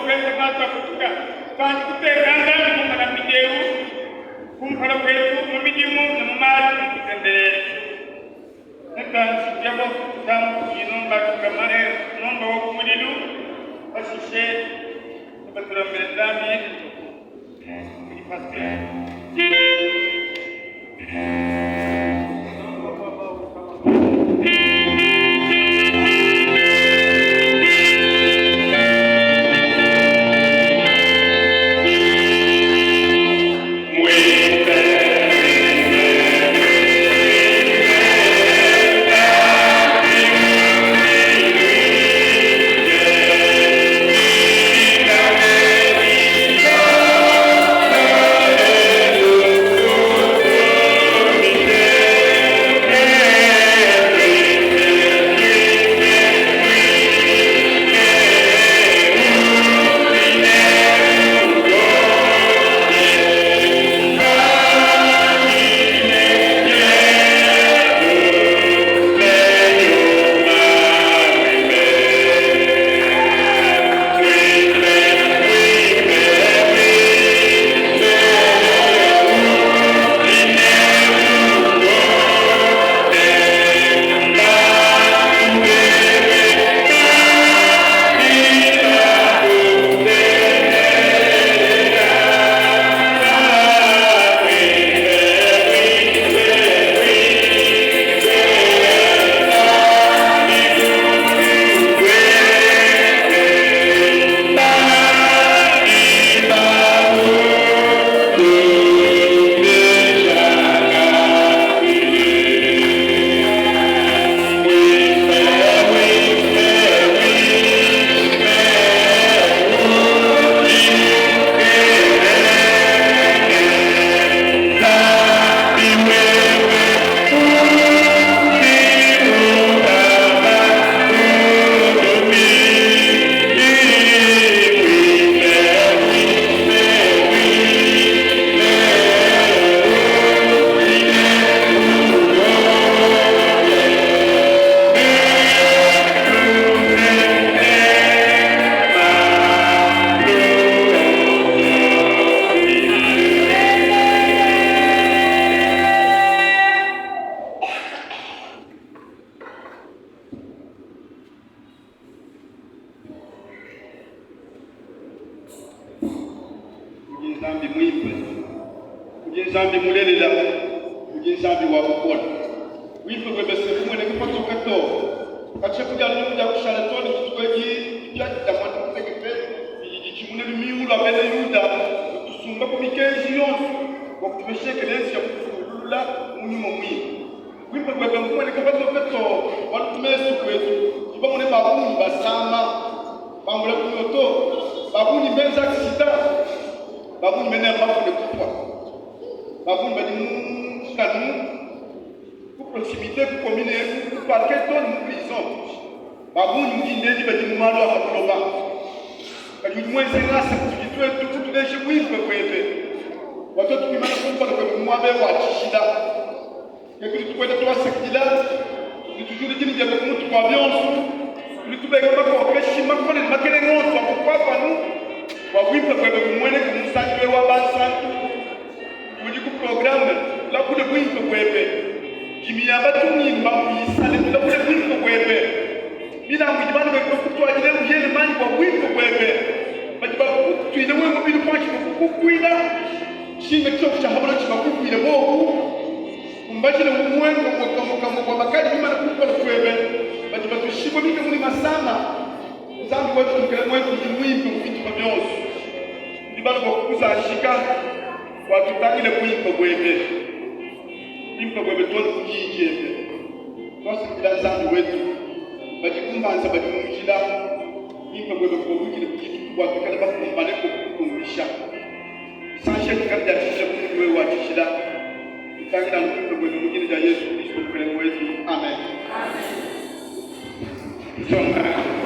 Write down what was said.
kwenda bata kutuka kandi kuteganga mungu na mijeru kumpala kwetu mumijimu na mumali kutendere neka sijabo tamu yinomba tukamare nomba okumulilu basishe baturambere dami pastor Nzambi mwimbe uje nzambi mulelela uje nzambi wa ukona wimbe kwebese kumwene kupato kato kache kuja numuja kushala toni kitweji ibyaki tamata kutegepe ichimune miula bene yuda tusumba kumikeji yonse kwa kutubeshekelezi ya kukulula munyuma mwimbe wimbe kwebe kumwene kupato kato watumesu kwetu ibamune babuni basama bangula kunyoto babuni benza kisita babuni mena mafu de kupwa babuni badi kanu pour proximité pour commune pour parquet ton prison babuni mjindeni badi mumalo akakuloba badi mwezi ngasa kujitwe tutu deshe mwimbe kwete watoto kimana kumpa kwa mwabe wa chishida yekitu tukwenda tuwa sekila nitujuri jini jabe kumutu kwa bionsu nitubega bako keshima kone makene ngoso kwa panu wawimpe kwebe kumwene kumusajwe wa basantu kujiku programme la kule wimpe kwebe kimiyamba tunimba kuyisale la kule wimpe kwebe mina mwijibana kwebe kutwa jile ujele mani kwa wimpe kwebe bajiba kutuile wewe mbili kwa kukukwila shinga kicho cha habara chima kukwile boku kumbachile umwengo kwa bakali hima na kukwa kwebe bajiba tushibwe mika muni masama nzambi wetu mkele mwetu jimwimpe mkitu kwa miosu ndibalo kwa kukuza ashika watutangile kuimpe kwebe impe kwebe tuwani kujijembe twasi kila nzambi wetu bajikumbanza bajimujila impe kwebe kwa wikile kujitu kwa tukale bako mbaleko kukumbisha sanshe kukali ya chisha kukuwe wa chishila tutangila impe kwebe mujini ja Yesu Kristo mkele mwetu. Amen. Amen.